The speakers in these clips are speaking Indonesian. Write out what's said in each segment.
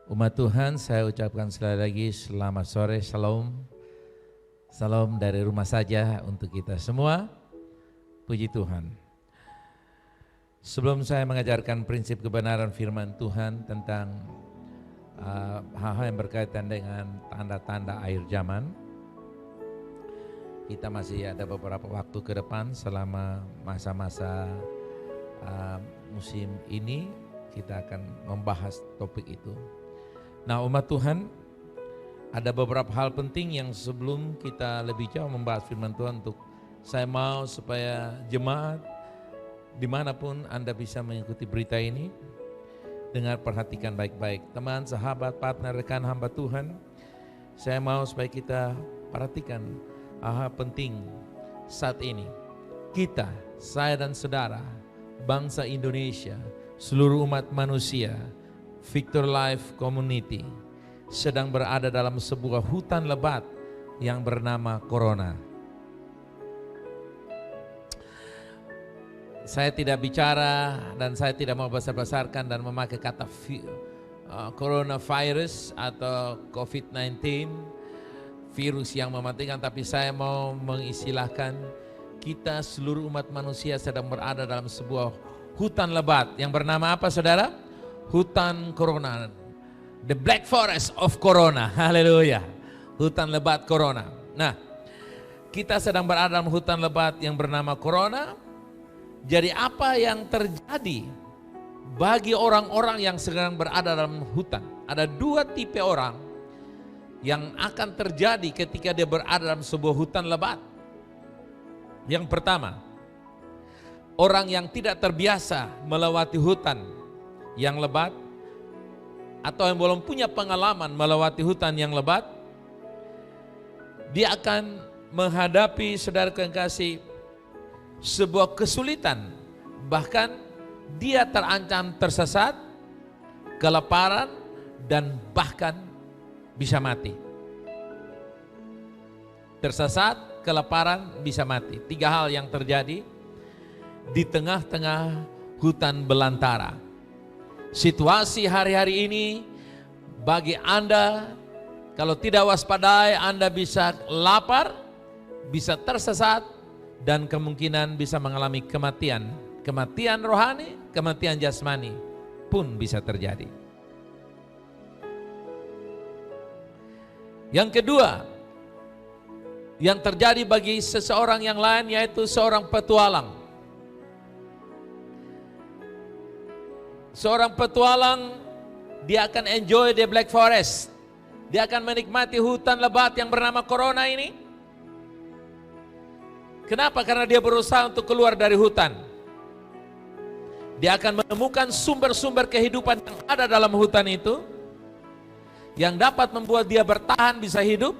Umat Tuhan, saya ucapkan sekali lagi selamat sore, shalom. Salam dari rumah saja untuk kita semua. Puji Tuhan. Sebelum saya mengajarkan prinsip kebenaran firman Tuhan tentang hal-hal yang berkaitan dengan tanda-tanda akhir zaman, kita masih ada beberapa waktu ke depan selama masa-masa musim ini, kita akan membahas topik itu. Nah, umat Tuhan, ada beberapa hal penting yang sebelum kita lebih jauh membahas firman Tuhan, saya mau supaya jemaat dimanapun Anda bisa mengikuti berita ini, dengar, perhatikan baik-baik. Teman, sahabat, partner, rekan hamba Tuhan, saya mau supaya kita perhatikan hal penting saat ini. Kita, saya dan saudara, bangsa Indonesia, seluruh umat manusia, Victor Life Community sedang berada dalam sebuah hutan lebat yang bernama Corona. Saya tidak bicara dan saya tidak mau besar-besarkan dan memakai kata coronavirus atau COVID-19, virus yang mematikan, tapi saya mau mengistilahkan kita seluruh umat manusia sedang berada dalam sebuah hutan lebat yang bernama apa, saudara? Hutan Corona, the Black Forest of Corona, haleluya, hutan lebat Corona. Nah, kita sedang berada dalam hutan lebat yang bernama Corona. Jadi apa yang terjadi bagi orang-orang yang sedang berada dalam hutan? Ada dua tipe orang yang akan terjadi ketika dia berada dalam sebuah hutan lebat. Yang pertama, orang yang tidak terbiasa melewati hutan yang lebat, atau yang belum punya pengalaman melewati hutan yang lebat, dia akan menghadapi, saudara kekasih, sebuah kesulitan. Bahkan dia terancam tersesat, kelaparan, dan bahkan bisa mati. Tersesat, kelaparan, bisa mati. Tiga hal yang terjadi di tengah-tengah hutan belantara. Situasi hari-hari ini bagi Anda, kalau tidak waspadai, Anda bisa lapar, bisa tersesat, dan kemungkinan bisa mengalami kematian. Kematian rohani, kematian jasmani pun bisa terjadi. Yang kedua, yang terjadi bagi seseorang yang lain, yaitu seorang petualang. Seorang petualang, dia akan enjoy the Black Forest. Dia akan menikmati hutan lebat yang bernama Corona ini. Kenapa? Karena dia berusaha untuk keluar dari hutan. Dia akan menemukan sumber-sumber kehidupan yang ada dalam hutan itu, yang dapat membuat dia bertahan, bisa hidup.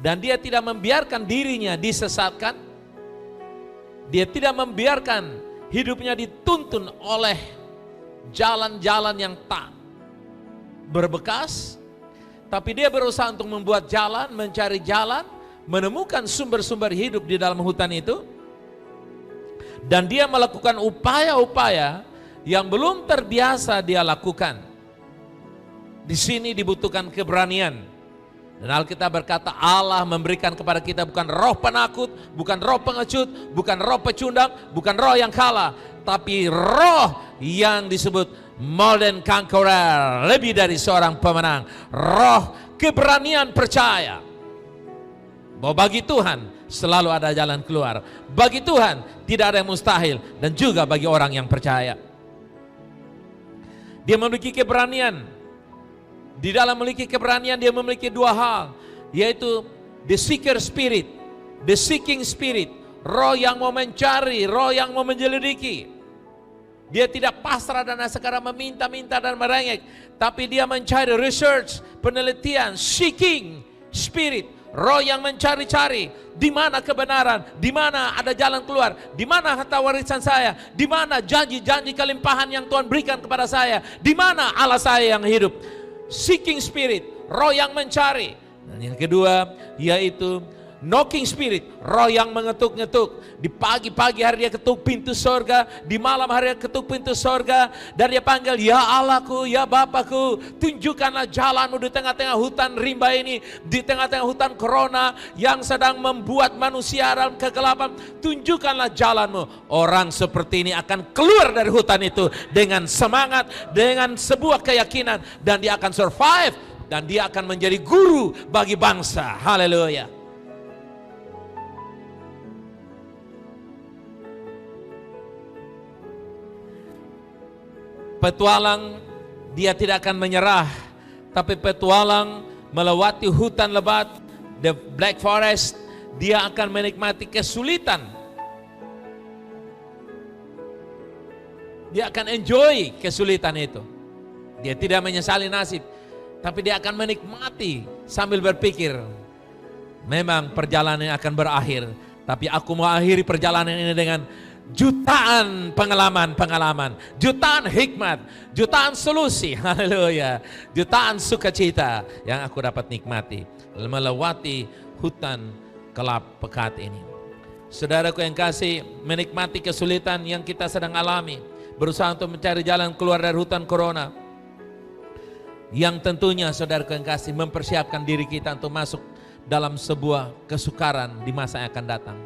Dan dia tidak membiarkan dirinya disesatkan. Dia tidak membiarkan hidupnya dituntun oleh jalan-jalan yang tak berbekas, tapi dia berusaha untuk membuat jalan, mencari jalan, menemukan sumber-sumber hidup di dalam hutan itu, dan dia melakukan upaya-upaya yang belum terbiasa dia lakukan. Di sini dibutuhkan keberanian. Dan Alkitab berkata Allah memberikan kepada kita bukan roh penakut, bukan roh pengecut, bukan roh pecundang, bukan roh yang kalah, tapi roh yang disebut more than conqueror, lebih dari seorang pemenang. Roh keberanian percaya bahwa bagi Tuhan selalu ada jalan keluar. Bagi Tuhan tidak ada yang mustahil, dan juga bagi orang yang percaya. Dia memiliki keberanian. Di dalam memiliki keberanian, dia memiliki dua hal, yaitu the seeker spirit, the seeking spirit, roh yang mau mencari, roh yang mau menyelidiki. Dia tidak pasrah dan sekarang meminta-minta dan merengek, tapi dia mencari, research, penelitian, seeking spirit, roh yang mencari-cari, di mana kebenaran, di mana ada jalan keluar, di mana harta warisan saya, di mana janji-janji kelimpahan yang Tuhan berikan kepada saya, di mana Allah saya yang hidup. Seeking spirit, roh yang mencari. Dan yang kedua yaitu knocking spirit, roh yang mengetuk-ngetuk. Di pagi-pagi hari dia ketuk pintu sorga, di malam hari dia ketuk pintu sorga, dan dia panggil, ya Allahku, ya Bapakku, tunjukkanlah jalanmu di tengah-tengah hutan rimba ini, di tengah-tengah hutan corona yang sedang membuat manusia dalam kegelapan. Tunjukkanlah jalanmu. Orang seperti ini akan keluar dari hutan itu dengan semangat, dengan sebuah keyakinan, dan dia akan survive, dan dia akan menjadi guru bagi bangsa. Haleluya. Petualang, dia tidak akan menyerah, tapi petualang melewati hutan lebat, the Black Forest, dia akan menikmati kesulitan. Dia akan enjoy kesulitan itu. Dia tidak menyesali nasib, tapi dia akan menikmati sambil berpikir, memang perjalanan akan berakhir, tapi aku mau akhiri perjalanan ini dengan jutaan pengalaman, jutaan hikmat, jutaan solusi, haleluya, jutaan sukacita yang aku dapat nikmati melewati hutan gelap pekat ini. Saudaraku yang kasih, menikmati kesulitan yang kita sedang alami, berusaha untuk mencari jalan keluar dari hutan corona, yang tentunya saudaraku yang kasih mempersiapkan diri kita untuk masuk dalam sebuah kesukaran di masa yang akan datang.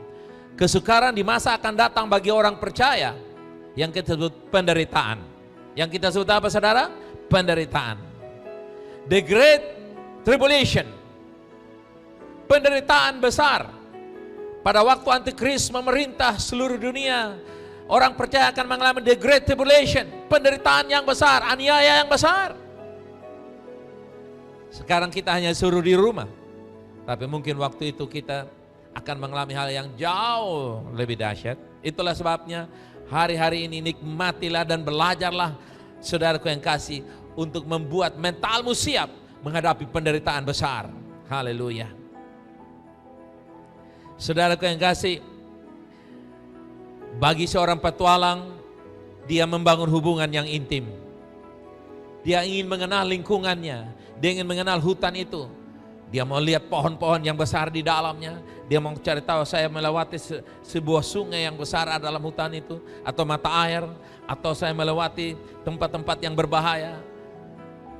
Kesukaran di masa akan datang bagi orang percaya yang kita sebut penderitaan. Yang kita sebut apa saudara? Penderitaan. The Great Tribulation. Penderitaan besar. Pada waktu Antikris memerintah seluruh dunia, orang percaya akan mengalami The Great Tribulation. Penderitaan yang besar, aniaya yang besar. Sekarang kita hanya suruh di rumah, tapi mungkin waktu itu kita akan mengalami hal yang jauh lebih dahsyat. Itulah sebabnya hari-hari ini nikmatilah dan belajarlah saudaraku yang kasih untuk membuat mentalmu siap menghadapi penderitaan besar. Haleluya. Saudaraku yang kasih, bagi seorang petualang, dia membangun hubungan yang intim. Dia ingin mengenal lingkungannya, dia ingin mengenal hutan itu. Dia mau lihat pohon-pohon yang besar di dalamnya. Dia mau cari tahu, saya melewati sebuah sungai yang besar dalam hutan itu, atau mata air, atau saya melewati tempat-tempat yang berbahaya.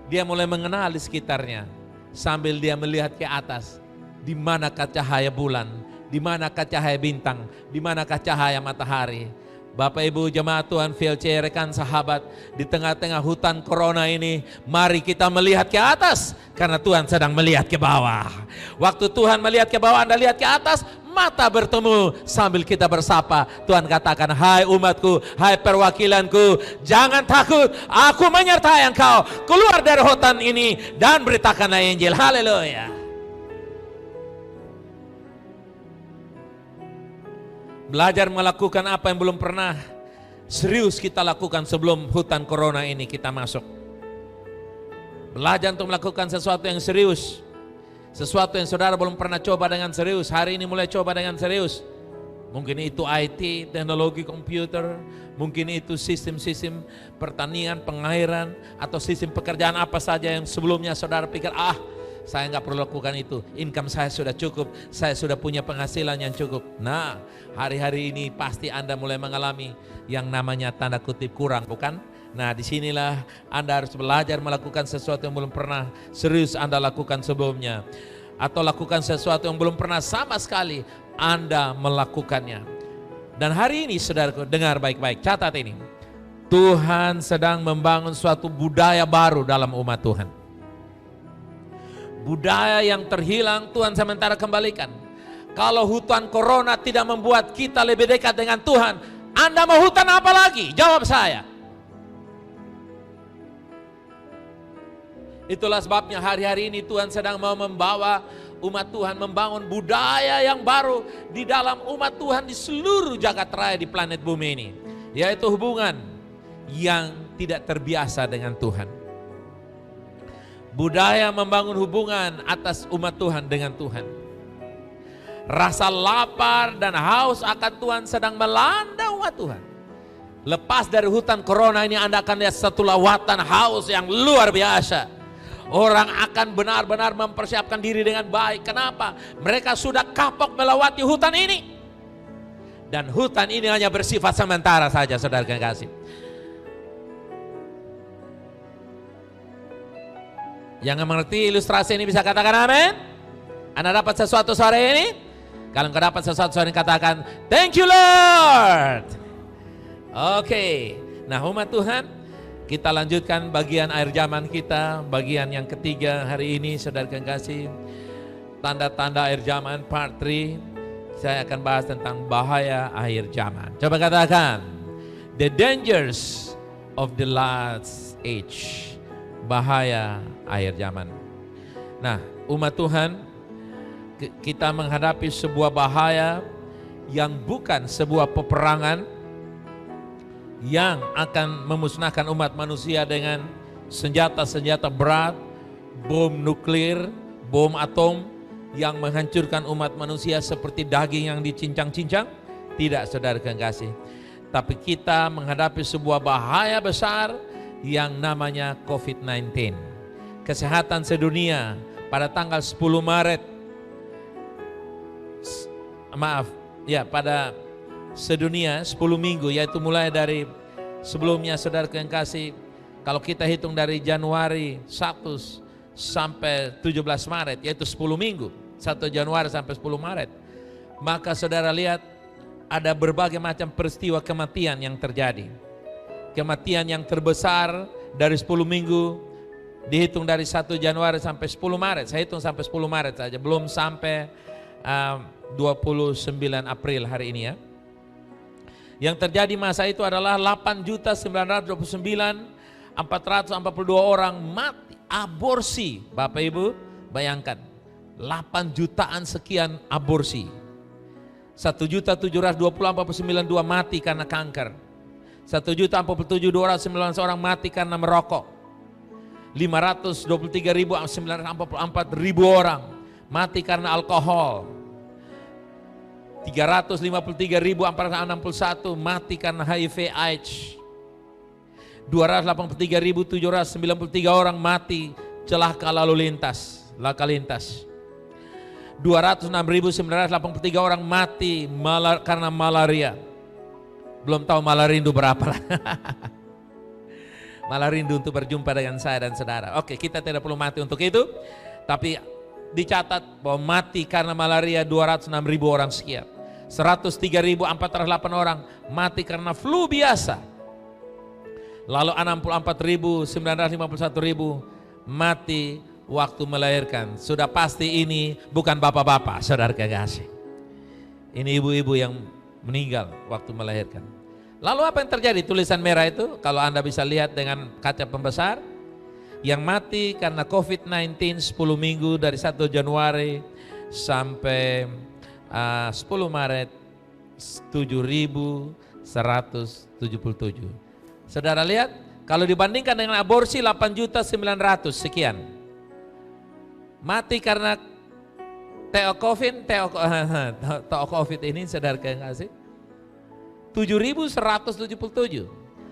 Dia mulai mengenal di sekitarnya sambil dia melihat ke atas. Di manakah cahaya bulan? Di manakah cahaya bintang? Di manakah cahaya matahari? Bapak Ibu jemaat Tuhan, VLC, rekan sahabat, di tengah-tengah hutan corona ini, mari kita melihat ke atas, karena Tuhan sedang melihat ke bawah. Waktu Tuhan melihat ke bawah, Anda lihat ke atas, mata bertemu sambil kita bersapa. Tuhan katakan, hai umatku, hai perwakilanku, jangan takut, aku menyertai engkau. Keluar dari hutan ini dan beritakanlah Injil. Haleluya. Belajar melakukan apa yang belum pernah serius kita lakukan sebelum hutan corona ini kita masuk. Belajar untuk melakukan sesuatu yang serius. Sesuatu yang saudara belum pernah coba dengan serius, hari ini mulai coba dengan serius. Mungkin itu IT, teknologi komputer, mungkin itu sistem-sistem pertanian, pengairan, atau sistem pekerjaan apa saja yang sebelumnya saudara pikir, saya nggak perlu lakukan itu, income saya sudah cukup, saya sudah punya penghasilan yang cukup. Nah, hari-hari ini pasti Anda mulai mengalami yang namanya tanda kutip kurang, bukan? Nah, disinilah Anda harus belajar melakukan sesuatu yang belum pernah serius Anda lakukan sebelumnya. Atau lakukan sesuatu yang belum pernah sama sekali Anda melakukannya. Dan hari ini saudaraku, dengar baik-baik, catat ini. Tuhan sedang membangun suatu budaya baru dalam umat Tuhan. Budaya yang terhilang Tuhan sementara kembalikan. Kalau hutan corona tidak membuat kita lebih dekat dengan Tuhan, Anda mau hutan apa lagi? Jawab saya. Itulah sebabnya hari-hari ini Tuhan sedang mau membawa umat Tuhan membangun budaya yang baru di dalam umat Tuhan di seluruh jagat raya di planet bumi ini. Yaitu hubungan yang tidak terbiasa dengan Tuhan. Budaya membangun hubungan atas umat Tuhan dengan Tuhan. Rasa lapar dan haus akan Tuhan sedang melanda umat Tuhan. Lepas dari hutan corona ini Anda akan lihat satu lawatan haus yang luar biasa. Orang akan benar-benar mempersiapkan diri dengan baik. Kenapa? Mereka sudah kapok melewati hutan ini. Dan hutan ini hanya bersifat sementara saja, saudara kekasih. Yang mengerti ilustrasi ini bisa katakan amin. Anda dapat sesuatu sore ini? Kalau enggak dapat sesuatu sore ini, katakan thank you Lord. Oke. Nah, umat Tuhan, kita lanjutkan bagian akhir zaman kita, bagian yang ketiga hari ini, saudara kekasih. Tanda-tanda akhir zaman part 3. Saya akan bahas tentang bahaya akhir zaman. Coba katakan, the dangers of the last age. Bahaya akhir zaman. Nah, umat Tuhan, kita menghadapi sebuah bahaya yang bukan sebuah peperangan yang akan memusnahkan umat manusia dengan senjata-senjata berat, bom nuklir, bom atom, yang menghancurkan umat manusia seperti daging yang dicincang-cincang. Tidak, saudara kekasih. Tapi kita menghadapi sebuah bahaya besar yang namanya COVID-19. Kesehatan sedunia pada tanggal 10 Maret, pada sedunia 10 minggu, yaitu mulai dari sebelumnya, saudara kekasih, kalau kita hitung dari Januari 1 sampai 17 Maret, yaitu 10 minggu, 1 Januari sampai 10 Maret, maka saudara lihat ada berbagai macam peristiwa kematian yang terjadi. Kematian yang terbesar dari 10 minggu, dihitung dari 1 Januari sampai 10 Maret, saya hitung sampai 10 Maret saja, belum sampai 29 April hari ini ya. Yang terjadi masa itu adalah 8.929.442 orang mati aborsi. Bapak Ibu bayangkan, 8 jutaan sekian aborsi. 1.724.992 mati karena kanker. 1.047.219 orang mati karena merokok. 523.944 orang mati karena alkohol. 353.461 mati karena HIV AIDS. 283.793 orang mati celaka lalu lintas, laka lintas. 206.983 orang mati karena malaria. Belum tahu Malarindo berapa lah. Malarindo untuk berjumpa dengan saya dan saudara. Oke, kita tidak perlu mati untuk itu. Tapi dicatat bahwa mati karena malaria 206.000 orang sekian. 103.408 orang mati karena flu biasa. Lalu 64.951 mati waktu melahirkan. Sudah pasti ini bukan bapak-bapak, saudara kekasih. Ini ibu-ibu yang meninggal waktu melahirkan. Lalu apa yang terjadi? Tulisan merah itu, kalau Anda bisa lihat dengan kaca pembesar, yang mati karena COVID-19 10 minggu dari 1 Januari sampai 10 Maret 7.177. Saudara lihat, kalau dibandingkan dengan aborsi 8.900.000 sekian. Mati karena COVID ini, saudara kekasih, 7.177.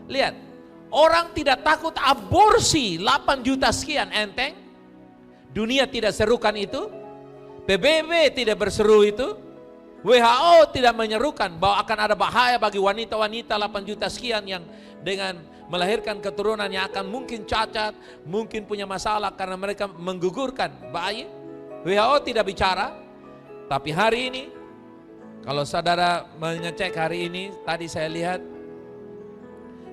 Lihat, orang tidak takut aborsi 8 juta sekian, enteng. Dunia tidak serukan itu. PBB tidak berseru itu. WHO tidak menyerukan bahwa akan ada bahaya bagi wanita-wanita 8 juta sekian yang dengan melahirkan keturunan yang akan mungkin cacat, mungkin punya masalah karena mereka menggugurkan bayi. WHO tidak bicara. Tapi hari ini, kalau saudara mengecek hari ini, tadi saya lihat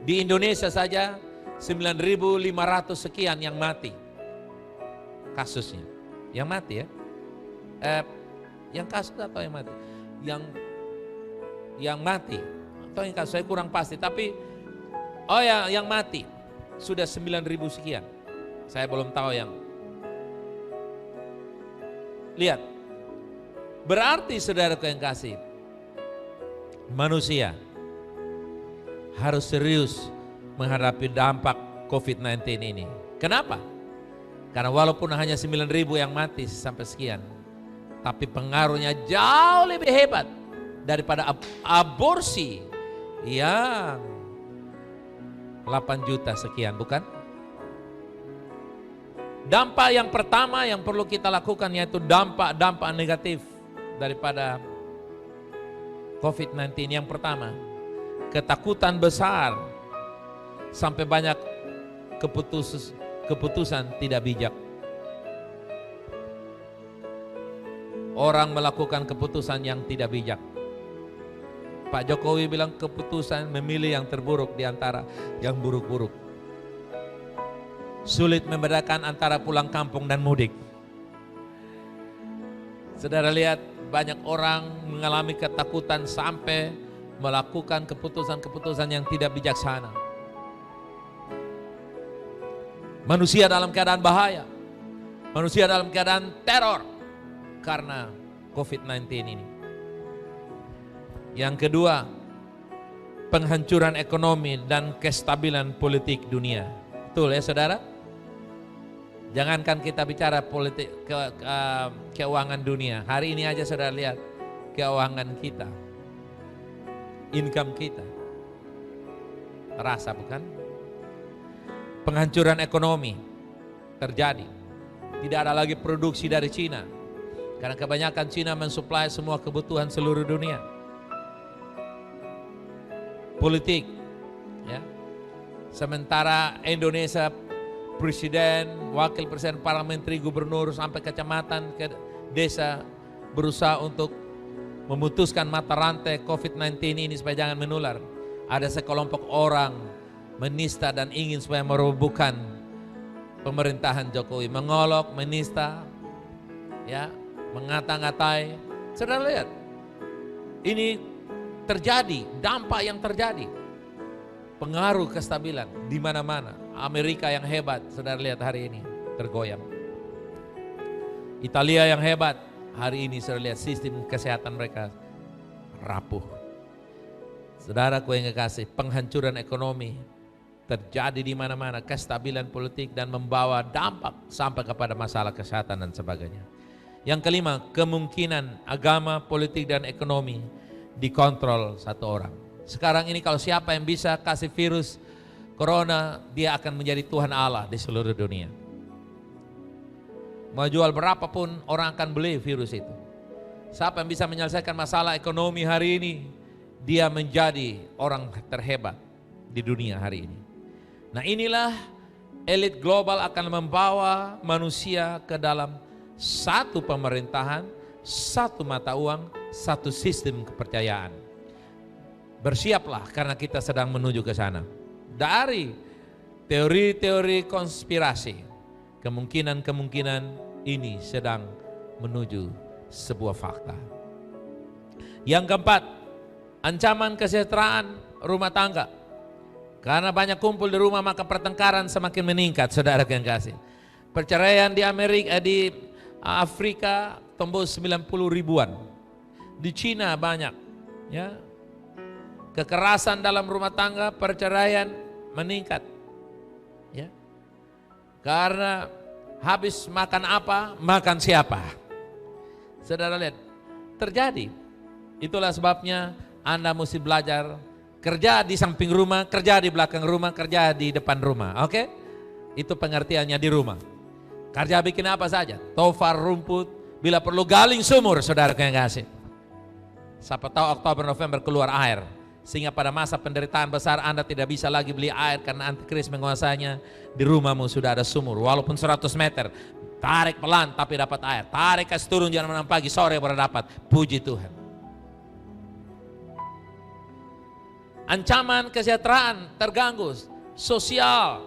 di Indonesia saja 9.500 sekian yang mati kasusnya. Yang mati ya. Yang kasus atau yang mati? Yang mati atau yang kasus, saya kurang pasti, tapi yang mati sudah 9.000 sekian. Saya belum tahu yang. Lihat, berarti saudaraku yang kasih, manusia harus serius menghadapi dampak COVID-19 ini. Kenapa? Karena walaupun hanya 9.000 yang mati sampai sekian, tapi pengaruhnya jauh lebih hebat daripada aborsi yang 8 juta sekian, bukan? Dampak yang pertama yang perlu kita lakukan yaitu dampak negatif daripada COVID-19. Yang pertama, ketakutan besar sampai banyak keputusan tidak bijak. Orang melakukan keputusan yang tidak bijak. Pak Jokowi bilang keputusan memilih yang terburuk di antara yang buruk-buruk. Sulit membedakan antara pulang kampung dan mudik. Saudara lihat banyak orang mengalami ketakutan sampai melakukan keputusan-keputusan yang tidak bijaksana. Manusia dalam keadaan bahaya. Manusia dalam keadaan teror karena COVID-19 ini. Yang kedua, penghancuran ekonomi dan kestabilan politik dunia. Betul ya saudara? Jangankan kita bicara politik keuangan dunia. Hari ini aja saudara lihat keuangan kita, income kita. Terasa bukan? Penghancuran ekonomi terjadi. Tidak ada lagi produksi dari Cina. Karena kebanyakan Cina mensuplai semua kebutuhan seluruh dunia. Politik, ya. Sementara Indonesia presiden, wakil presiden, para menteri, gubernur sampai kecamatan, ke desa berusaha untuk memutuskan mata rantai COVID-19 ini supaya jangan menular. Ada sekelompok orang menista dan ingin supaya merobohkan pemerintahan Jokowi, mengolok, menista, ya, mengata-ngatai. Saudara lihat, ini terjadi, dampak yang terjadi, pengaruh kestabilan di mana-mana. Amerika yang hebat, saudara lihat hari ini tergoyang. Italia yang hebat, hari ini saudara lihat sistem kesehatan mereka rapuh. Saudaraku yang kekasih, penghancuran ekonomi terjadi di mana-mana, kestabilan politik dan membawa dampak sampai kepada masalah kesehatan dan sebagainya. Yang kelima, kemungkinan agama, politik dan ekonomi dikontrol satu orang. Sekarang ini kalau siapa yang bisa kasih virus corona, dia akan menjadi Tuhan Allah di seluruh dunia. Mau jual berapapun orang akan beli virus itu. Siapa yang bisa menyelesaikan masalah ekonomi hari ini, dia menjadi orang terhebat di dunia hari ini. Nah inilah elit global akan membawa manusia ke dalam satu pemerintahan, satu mata uang, satu sistem kepercayaan. Bersiaplah karena kita sedang menuju ke sana. Dari teori-teori konspirasi, kemungkinan-kemungkinan ini sedang menuju sebuah fakta. Yang keempat, ancaman kesejahteraan rumah tangga. Karena banyak kumpul di rumah maka pertengkaran semakin meningkat, saudara yang kasih. Perceraian di Afrika tembus 90 ribuan. Di Cina banyak, ya. Kekerasan dalam rumah tangga, perceraian meningkat. Ya. Karena habis makan apa, makan siapa. Saudara lihat, terjadi. Itulah sebabnya Anda mesti belajar kerja di samping rumah, kerja di belakang rumah, kerja di depan rumah. Oke? Itu pengertiannya di rumah. Kerja bikin apa saja, tofar rumput, bila perlu galing sumur, saudara yang kasih. Siapa tahu Oktober November keluar air, sehingga pada masa penderitaan besar Anda tidak bisa lagi beli air karena antikris menguasainya. Di rumahmu sudah ada sumur, walaupun 100 meter, tarik pelan tapi dapat air, tarik kasih turun jam 6 pagi, sore baru dapat. Puji Tuhan. Ancaman kesejahteraan terganggu, sosial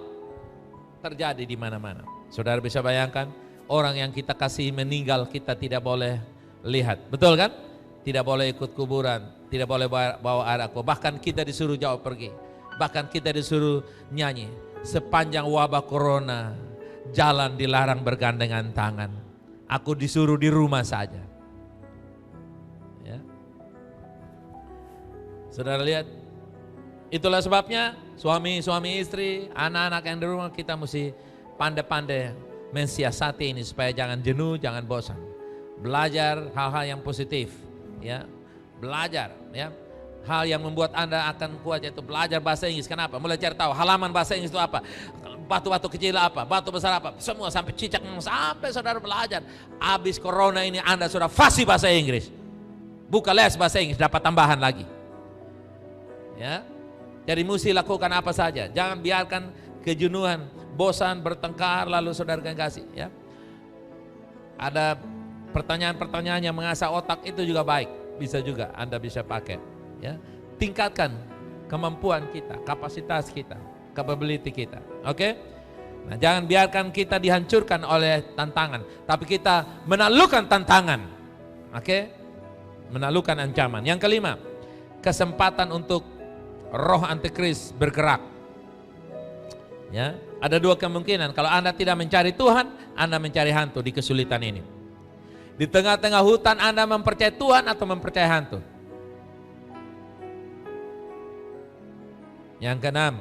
terjadi di mana-mana. Saudara bisa bayangkan, orang yang kita kasih meninggal kita tidak boleh lihat, betul kan? Tidak boleh ikut kuburan, tidak boleh bawa air aqua, bahkan kita disuruh jauh pergi, bahkan kita disuruh nyanyi. Sepanjang wabah corona, jalan dilarang bergandengan tangan, aku disuruh di rumah saja. Ya. Saudara lihat, itulah sebabnya suami istri, anak-anak yang di rumah kita mesti pandai-pandai mensiasati ini supaya jangan jenuh, jangan bosan. Belajar hal-hal yang positif, ya. Belajar, ya. Hal yang membuat Anda akan kuat yaitu belajar bahasa Inggris. Kenapa? Mulai cari tahu halaman bahasa Inggris itu apa. batu-batu kecil apa, batu besar apa, semua sampai cicak sampai saudara belajar. Habis corona ini Anda sudah fasih bahasa Inggris. Buka les bahasa Inggris, dapat tambahan lagi. Ya. Jadi mesti lakukan apa saja. Jangan biarkan kejenuhan, bosan, bertengkar lalu saudara kasih, ya. Ada pertanyaan-pertanyaan yang mengasah otak, itu juga baik. Bisa juga Anda bisa pakai, ya. Tingkatkan kemampuan kita, kapasitas kita, capability kita. Oke? Nah, jangan biarkan kita dihancurkan oleh tantangan, tapi kita menaklukkan tantangan. Oke? Menaklukkan ancaman. Yang kelima, kesempatan untuk roh antikris bergerak. Ya, ada dua kemungkinan. Kalau Anda tidak mencari Tuhan, Anda mencari hantu di kesulitan ini. Di tengah-tengah hutan Anda mempercayai Tuhan atau mempercayai hantu? Yang keenam,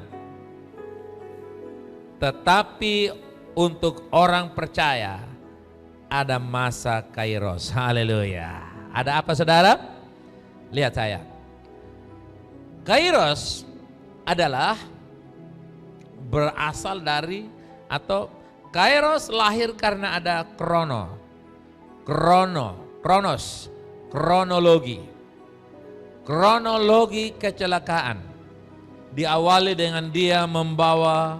tetapi untuk orang percaya ada masa kairos. Haleluya. Ada apa saudara? Lihat saya. Kairos adalah berasal dari, atau kairos lahir karena ada kronos, kronologi kecelakaan. Diawali dengan dia membawa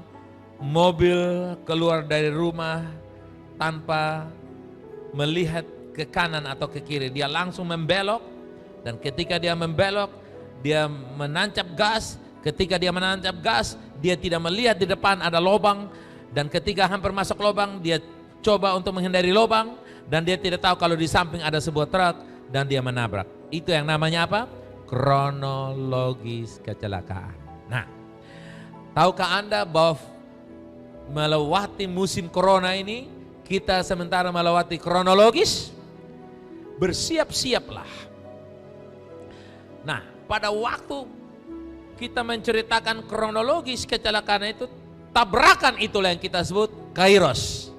mobil keluar dari rumah tanpa melihat ke kanan atau ke kiri. Dia langsung membelok, dan ketika dia membelok, dia menancap gas. Ketika dia menancap gas, dia tidak melihat di depan ada lubang, dan ketika hampir masuk lubang, dia coba untuk menghindari lubang, dan dia tidak tahu kalau di samping ada sebuah truk, dan dia menabrak. Itu yang namanya apa? Kronologis kecelakaan. Nah, tahukah Anda bahwa melewati musim corona ini, kita sementara melewati kronologis? Bersiap-siaplah. Nah, pada waktu kita menceritakan kronologis kecelakaan itu, tabrakan itulah yang kita sebut kairos.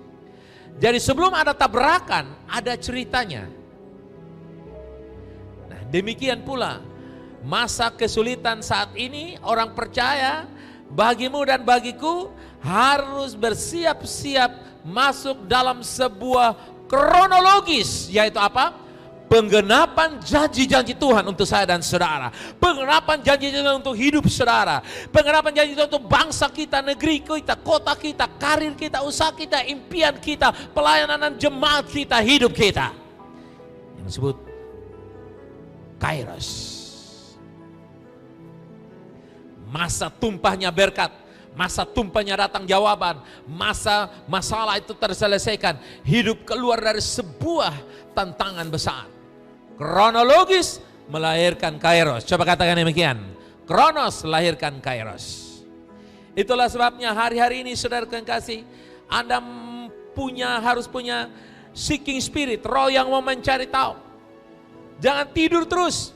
Jadi sebelum ada tabrakan, ada ceritanya. Nah, demikian pula masa kesulitan saat ini, orang percaya, bagimu dan bagiku harus bersiap-siap masuk dalam sebuah kronologis, yaitu apa? Penggenapan janji-janji Tuhan untuk saya dan saudara. Penggenapan janji-janji untuk hidup saudara. Penggenapan janji Tuhan untuk bangsa kita, negeri kita, kota kita, karir kita, usaha kita, impian kita, pelayanan dan jemaat kita, hidup kita. Yang disebut kairos. Masa tumpahnya berkat, masa tumpahnya datang jawaban, masa masalah itu terselesaikan, hidup keluar dari sebuah tantangan besar. Kronologis melahirkan kairos. Coba katakan demikian. Kronos melahirkan kairos. Itulah sebabnya hari-hari ini saudara yang kasih, Anda harus punya seeking spirit, roh yang mau mencari tahu. Jangan tidur terus.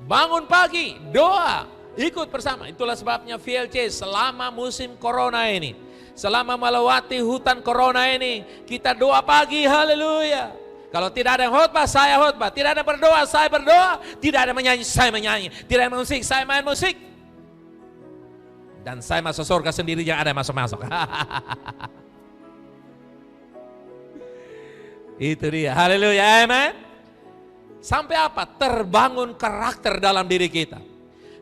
Bangun pagi, doa, ikut bersama. Itulah sebabnya VLC selama musim corona ini, selama melewati hutan corona ini, kita doa pagi, haleluya. Kalau tidak ada yang khotbah, saya khotbah. Tidak ada yang berdoa, saya berdoa. Tidak ada yang menyanyi, saya menyanyi. Tidak ada yang musik, saya main musik. Dan saya masuk surga sendiri, jangan ada yang masuk-masuk. Itu dia, haleluya, amen. Sampai apa? Terbangun karakter dalam diri kita.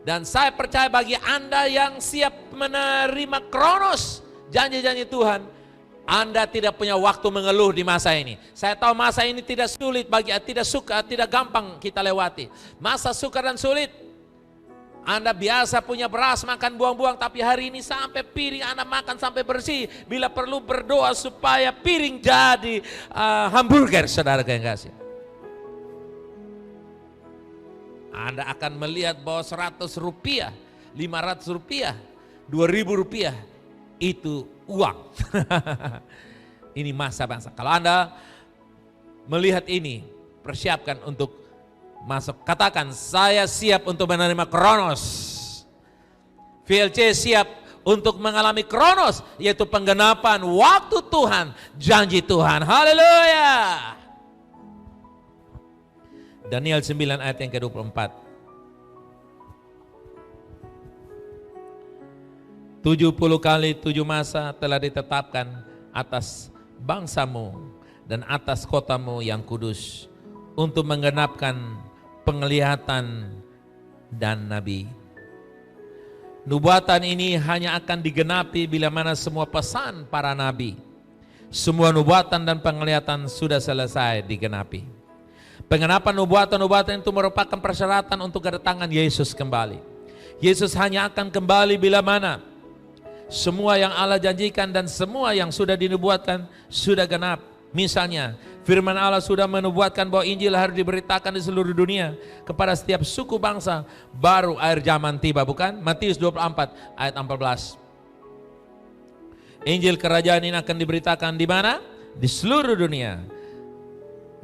Dan saya percaya bagi Anda yang siap menerima kronos janji-janji Tuhan, Anda tidak punya waktu mengeluh di masa ini. Saya tahu masa ini tidak sulit tidak gampang kita lewati. Masa sukar dan sulit. Anda biasa punya beras makan buang-buang, tapi hari ini sampai piring Anda makan sampai bersih. Bila perlu berdoa supaya piring jadi hamburger, saudara yang kasih. Anda akan melihat bahwa 100 rupiah, 500 rupiah, 2000 rupiah itu uang. Ini masa bangsa. Kalau Anda melihat ini, persiapkan untuk masuk. Katakan, saya siap untuk menerima kronos. VLC siap untuk mengalami kronos, yaitu penggenapan waktu Tuhan, janji Tuhan. Haleluya. Daniel 9 ayat yang ke-24. 70 kali 7 masa telah ditetapkan atas bangsamu dan atas kotamu yang kudus untuk menggenapkan penglihatan dan nabi. Nubuatan ini hanya akan digenapi bila mana semua pesan para nabi, semua nubuatan dan penglihatan sudah selesai digenapi. Pengenapan nubuatan-nubuatan itu merupakan persyaratan untuk kedatangan Yesus kembali. Yesus hanya akan kembali bila mana semua yang Allah janjikan dan semua yang sudah dinubuatkan sudah genap. Misalnya, firman Allah sudah menubuatkan bahwa Injil harus diberitakan di seluruh dunia kepada setiap suku bangsa, baru akhir zaman tiba, bukan? Matius 24 ayat 14. Injil kerajaan ini akan diberitakan di mana? Di seluruh dunia.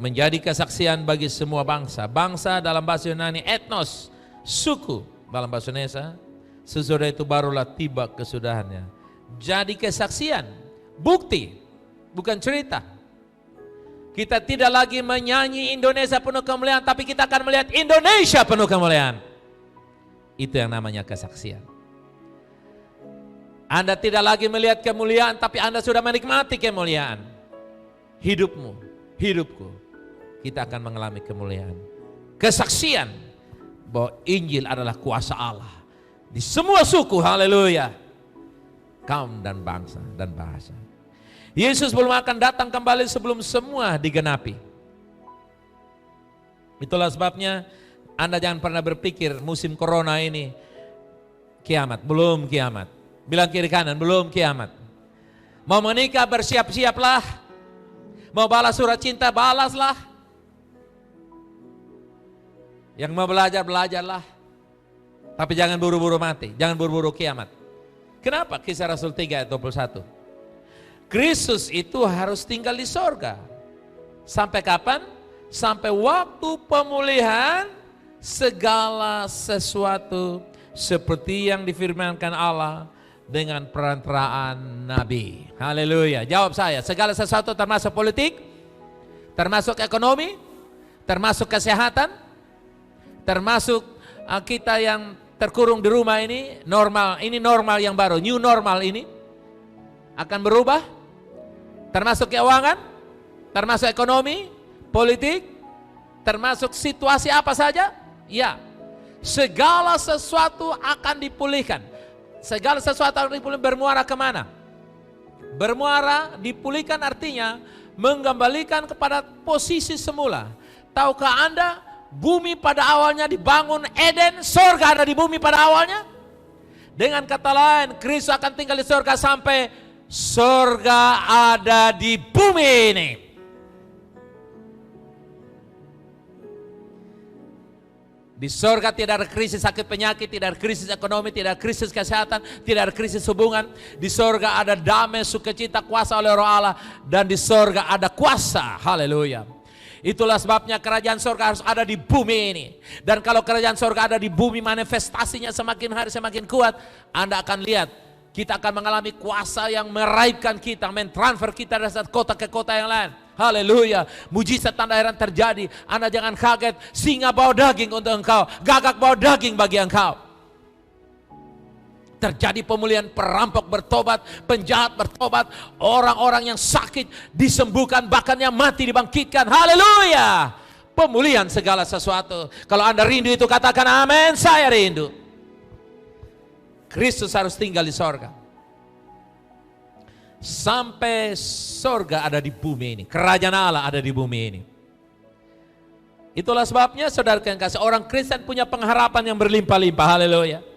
Menjadi kesaksian bagi semua bangsa. Bangsa dalam bahasa Yunani etnos, suku dalam bahasa Indonesia. Sesudah itu barulah tiba kesudahannya. Jadi kesaksian, bukti, bukan cerita. Kita tidak lagi menyanyi Indonesia penuh kemuliaan, tapi kita akan melihat Indonesia penuh kemuliaan. Itu yang namanya kesaksian. Anda tidak lagi melihat kemuliaan, tapi Anda sudah menikmati kemuliaan. Hidupmu, hidupku, kita akan mengalami kemuliaan. Kesaksian bahwa Injil adalah kuasa Allah. Di semua suku, haleluya, kaum dan bangsa dan bahasa. Yesus belum akan datang kembali sebelum semua digenapi. Itulah sebabnya Anda jangan pernah berpikir musim corona ini kiamat, belum kiamat. Bilang kiri kanan, belum kiamat. Mau menikah bersiap-siaplah. Mau balas surat cinta, balaslah. Yang mau belajar, belajarlah. Tapi jangan buru-buru mati, jangan buru-buru kiamat. Kenapa? Kisah Rasul 3 ayat 21. Kristus itu harus tinggal di sorga. Sampai kapan? Sampai waktu pemulihan segala sesuatu seperti yang difirmankan Allah dengan perantaraan Nabi. Haleluya. Jawab saya, segala sesuatu termasuk politik, termasuk ekonomi, termasuk kesehatan, termasuk kita yang terkurung di rumah ini normal yang baru, new normal ini akan berubah, termasuk keuangan, termasuk ekonomi, politik, termasuk situasi apa saja, ya, segala sesuatu akan dipulihkan. Segala sesuatu akan dipulihkan, bermuara kemana? Bermuara, dipulihkan artinya mengembalikan kepada posisi semula. Tahukah Anda? Bumi pada awalnya dibangun Eden, surga ada di bumi pada awalnya. Dengan kata lain, Kristus akan tinggal di surga sampai surga ada di bumi ini. Di surga tidak ada krisis sakit penyakit, tidak ada krisis ekonomi, tidak ada krisis kesehatan, tidak ada krisis hubungan. Di surga ada damai, sukacita, kuasa oleh Roh Allah, dan di surga ada kuasa. Haleluya. Itulah sebabnya kerajaan surga harus ada di bumi ini. Dan kalau kerajaan surga ada di bumi, manifestasinya semakin hari semakin kuat. Anda akan lihat, kita akan mengalami kuasa yang meraihkan kita, mentransfer kita dari satu kota ke kota yang lain. Haleluya. Mujizat tanda heran terjadi. Anda jangan kaget, singa bawa daging untuk engkau, gagak bawa daging bagi engkau. Terjadi pemulihan, perampok bertobat, penjahat bertobat, orang-orang yang sakit disembuhkan, bahkan yang mati dibangkitkan. Haleluya. Pemulihan segala sesuatu. Kalau Anda rindu itu katakan amin, saya rindu. Kristus harus tinggal di sorga. Sampai sorga ada di bumi ini. Kerajaan Allah ada di bumi ini. Itulah sebabnya saudara yang kasih, orang Kristen punya pengharapan yang berlimpah-limpah. Haleluya.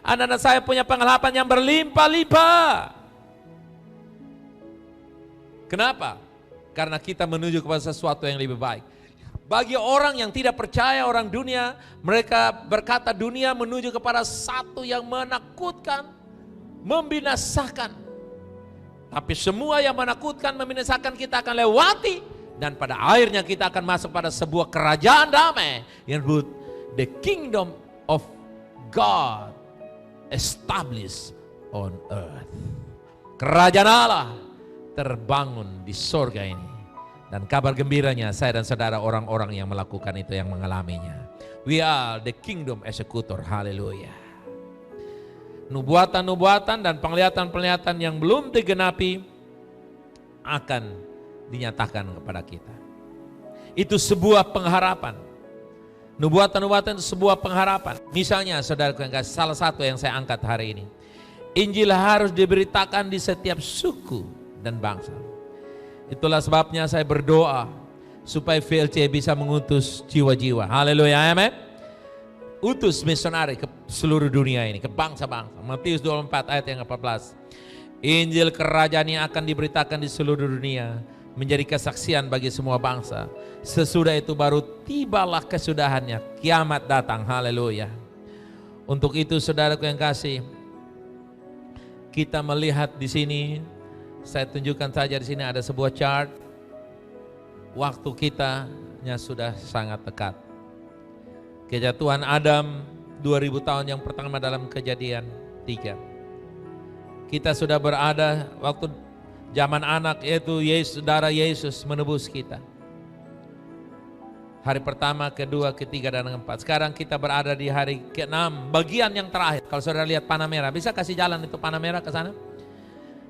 Anda dan saya punya pengharapan yang berlimpah-limpah. Kenapa? Karena kita menuju kepada sesuatu yang lebih baik. Bagi orang yang tidak percaya, orang dunia, mereka berkata dunia menuju kepada satu yang menakutkan, membinasakan. Tapi semua yang menakutkan, membinasakan kita akan lewati. Dan pada akhirnya kita akan masuk pada sebuah kerajaan damai yang disebut the kingdom of God established on earth. Kerajaan Allah terbangun di surga ini. Dan kabar gembiranya, saya dan saudara orang-orang yang melakukan itu, yang mengalaminya. We are the kingdom executor. Haleluya. nubuatan-nubuatan dan penglihatan-penglihatan yang belum digenapi akan dinyatakan kepada kita. Itu sebuah pengharapan. Nubuatan-nubuatan itu sebuah pengharapan. Misalnya saudaraku yang kasih, salah satu yang saya angkat hari ini, Injil harus diberitakan di setiap suku dan bangsa. Itulah sebabnya saya berdoa supaya VLC bisa mengutus jiwa-jiwa. Haleluya, amin. Utus misionari ke seluruh dunia ini, ke bangsa-bangsa. Matius 24 ayat yang 14. Injil kerajaan yang akan diberitakan di seluruh dunia, menjadi kesaksian bagi semua bangsa. Sesudah itu baru tibalah kesudahannya, kiamat datang. Haleluya. Untuk itu saudaraku yang kasih, kita melihat di sini, saya tunjukkan saja di sini ada sebuah chart. Waktu kitanya sudah sangat dekat. Kejatuhan Adam 2000 tahun yang pertama dalam Kejadian 3. Kita sudah berada waktu zaman anak, yaitu Yesus, darah Yesus menebus kita. Hari pertama, kedua, ketiga, dan keempat. Sekarang kita berada di hari ke-6, bagian yang terakhir. Kalau saudara lihat panah merah, bisa kasih jalan itu panah merah ke sana?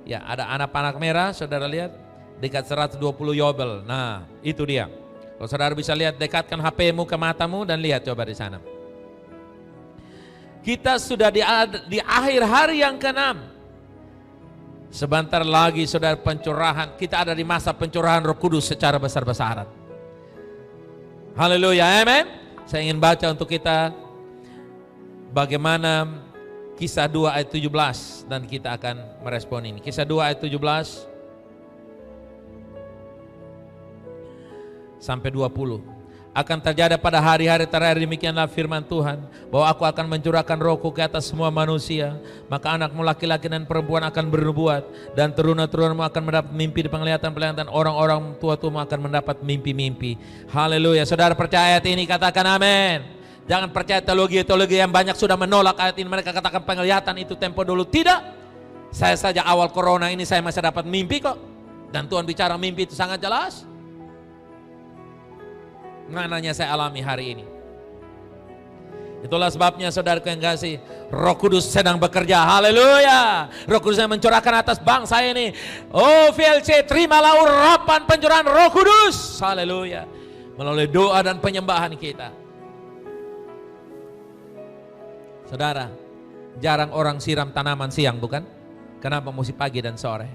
Ya, ada anak panah merah, saudara lihat dekat 120 yobel. Nah, itu dia. Kalau saudara bisa lihat, dekatkan HP-mu ke matamu dan lihat coba di sana. Kita sudah di akhir hari yang ke-6. Sebentar lagi saudara pencurahan, kita ada di masa pencurahan Roh Kudus secara besar-besaran. Haleluya, amen. Saya ingin baca untuk kita bagaimana Kisah 2 ayat 17 dan kita akan merespon ini. Kisah 2 ayat 17 sampai 20. Akan terjadi pada hari-hari terakhir, demikianlah firman Tuhan, bahwa aku akan mencurahkan rohku ke atas semua manusia, maka anakmu laki-laki dan perempuan akan bernubuat, dan teruna-terunamu akan mendapat mimpi di penglihatan-penglihatan, orang-orang tua-tuamu akan mendapat mimpi-mimpi. Haleluya. Saudara percaya ayat ini, katakan amin. Jangan percaya teologi-teologi yang banyak sudah menolak ayat ini. Mereka katakan penglihatan itu tempo dulu. Tidak. Saya saja awal corona ini saya masih dapat mimpi kok. Dan Tuhan bicara mimpi itu sangat jelas. Mananya saya alami hari ini. Itulah sebabnya saudaraku yang kasih, Roh Kudus sedang bekerja. Haleluya. Roh Kudus yang mencurahkan atas bangsa ini. Oh VLC, terimalah urapan pencurahan Roh Kudus. Haleluya. Melalui doa dan penyembahan kita. Saudara, jarang orang siram tanaman siang, bukan? Kenapa mesti pagi dan sore?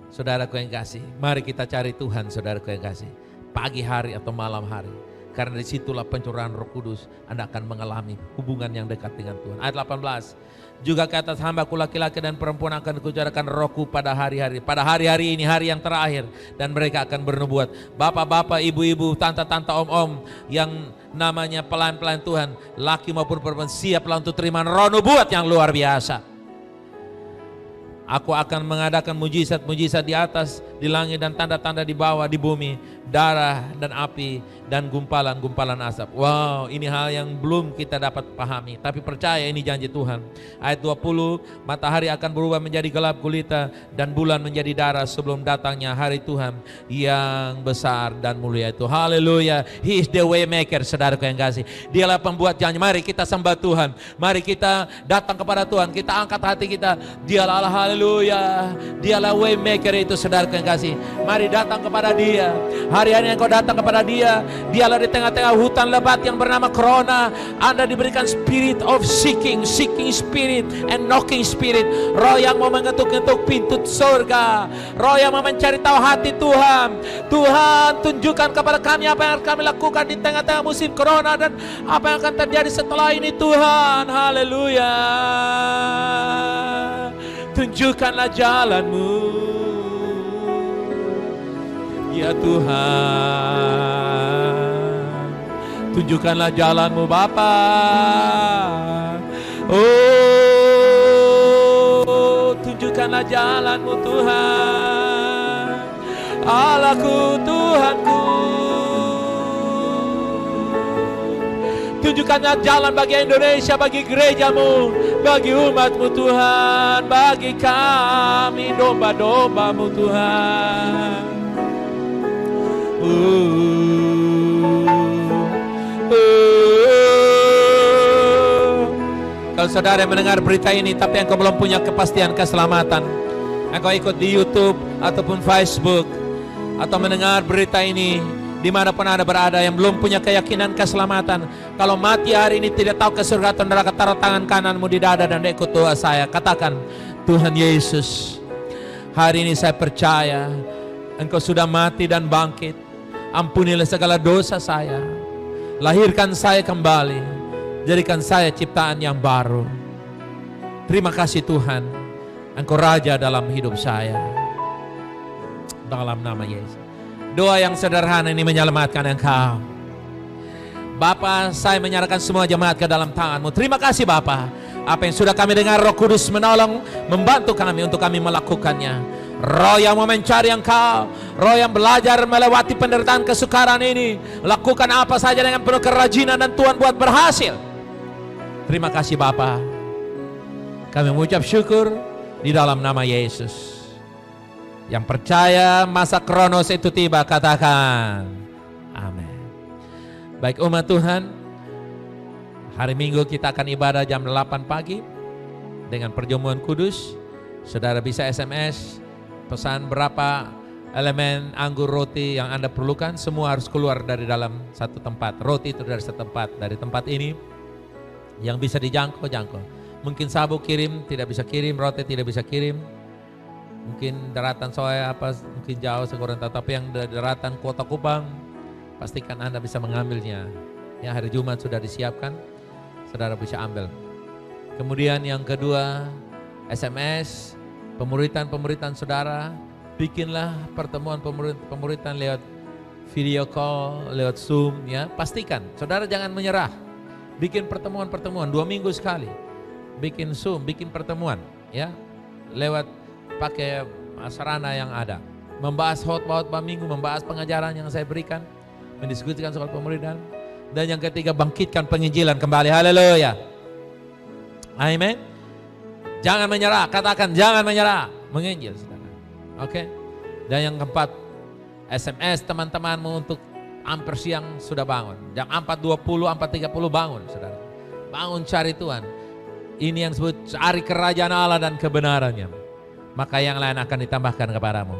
Saudaraku yang kasih, mari kita cari Tuhan, saudaraku yang kasih. Pagi hari atau malam hari. Karena disitulah pencurahan Roh Kudus. Anda akan mengalami hubungan yang dekat dengan Tuhan. Ayat 18. Juga ke atas hambaku laki-laki dan perempuan akan kucurahkan rohku pada hari-hari. Pada hari-hari ini, hari yang terakhir. Dan mereka akan bernubuat. Bapak-bapak, ibu-ibu, tante-tante, om-om. Yang namanya pelayan-pelayan Tuhan. Laki maupun perempuan, siaplah untuk terima roh nubuat yang luar biasa. Aku akan mengadakan mujizat-mujizat di atas, di langit, dan tanda-tanda di bawah, di bumi, darah dan api dan gumpalan-gumpalan asap. Wow, ini hal yang belum kita dapat pahami, tapi percaya ini janji Tuhan. Ayat 20, matahari akan berubah menjadi gelap gulita dan bulan menjadi darah sebelum datangnya hari Tuhan yang besar dan mulia itu. Haleluya. He is the way maker, saudaraku yang kasih. Dialah pembuat janji. Mari kita sembah Tuhan. Mari kita datang kepada Tuhan. Kita angkat hati kita. Dialah Allah. Haleluya. Dialah way maker itu, saudaraku yang kasih. Mari datang kepada Dia. Hari-hari yang kau datang kepada Dia, Dialah di tengah-tengah hutan lebat yang bernama Corona. Anda diberikan spirit of seeking spirit and knocking spirit. Roh yang mau mengetuk-ngetuk pintu surga. Roh yang mau mencari tahu hati Tuhan. Tuhan, tunjukkan kepada kami apa yang harus kami lakukan di tengah-tengah musim Corona dan apa yang akan terjadi setelah ini Tuhan. Haleluya. Tunjukkanlah jalan-Mu, ya Tuhan. Tunjukkanlah jalan-Mu Bapa. Oh, tunjukkanlah jalan-Mu Tuhan. Allahku, Tuhanku. Tunjukkanlah jalan bagi Indonesia, bagi gereja-Mu, bagi umat-Mu Tuhan, bagi kami domba-domba-Mu Tuhan. Kau Kalau saudara mendengar berita ini tapi engkau belum punya kepastian keselamatan, engkau ikut di YouTube ataupun Facebook, atau mendengar berita ini dimanapun Anda berada yang belum punya keyakinan keselamatan, kalau mati hari ini tidak tahu ke surga atau neraka, taruh tangan kananmu di dada dan ikut doa saya. Katakan, Tuhan Yesus, hari ini saya percaya Engkau sudah mati dan bangkit. Ampunilah segala dosa saya, lahirkan saya kembali, jadikan saya ciptaan yang baru. Terima kasih Tuhan, Engkau Raja dalam hidup saya. Dalam nama Yesus. Doa yang sederhana ini menyelamatkan engkau. Bapa, saya menyerahkan semua jemaat ke dalam tangan-Mu. Terima kasih Bapa. Apa yang sudah kami dengar, Roh Kudus menolong, membantu kami untuk kami melakukannya. Roh yang mau mencari engkau, roh yang belajar melewati penderitaan kesukaran ini, lakukan apa saja dengan penuh kerajinan dan Tuhan buat berhasil. Terima kasih Bapa. Kami mengucap syukur di dalam nama Yesus. Yang percaya masa Kronos itu tiba, katakan amin. Baik umat Tuhan, hari Minggu kita akan ibadah jam 8 pagi dengan perjamuan kudus. Saudara bisa SMS pesan berapa elemen anggur roti yang Anda perlukan. Semua harus keluar dari dalam satu tempat. Roti itu dari satu tempat. Dari tempat ini yang bisa dijangkau, jangkau. Mungkin sabuk kirim, tidak bisa kirim. Roti tidak bisa kirim. Mungkin daratan soya apa, mungkin jauh sekurang, tapi yang dari daratan Kota Kupang, pastikan Anda bisa mengambilnya. Ya, hari Jumat sudah disiapkan, saudara bisa ambil. Kemudian yang kedua, SMS, pemuritan saudara, bikinlah pertemuan pemuritan lewat video call, lewat Zoom, ya. Pastikan, saudara jangan menyerah. Bikin pertemuan 2 minggu sekali. Bikin Zoom, bikin pertemuan, ya. Lewat pakai sarana yang ada. Membahas khotbah minggu, membahas pengajaran yang saya berikan, mendiskusikan soal pemuritan. Dan yang ketiga, bangkitkan penginjilan kembali. Haleluya. Amin. Jangan menyerah, katakan jangan menyerah, menginjil saudara. Oke. Dan yang keempat, SMS teman-temanmu untuk hampir siang sudah bangun. Jam 4.20, 4.30 bangun saudara. Bangun cari Tuhan. Ini yang disebut cari kerajaan Allah dan kebenarannya. Maka yang lain akan ditambahkan kepadamu.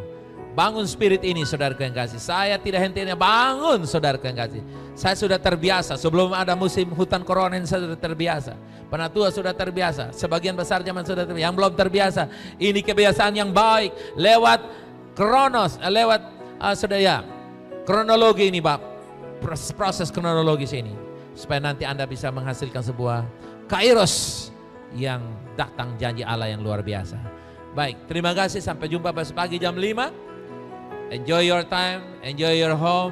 Bangun spirit ini saudaraku yang kasih. Saya tidak hentinya, bangun saudaraku yang kasih. Saya sudah terbiasa, sebelum ada musim hutan corona ini saya sudah terbiasa. Penatua sudah terbiasa, sebagian besar zaman sudah terbiasa. Yang belum terbiasa, ini kebiasaan yang baik. Lewat kronos, lewat kronologi ini Bab. Proses kronologis ini. Supaya nanti Anda bisa menghasilkan sebuah kairos yang datang janji Allah yang luar biasa. Baik, terima kasih. Sampai jumpa besok pagi jam 5. Enjoy your time, enjoy your home.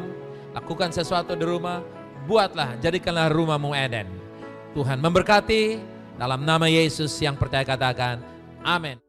Lakukan sesuatu di rumah. Buatlah, jadikanlah rumahmu Eden. Tuhan memberkati. Dalam nama Yesus yang percaya katakan, amin.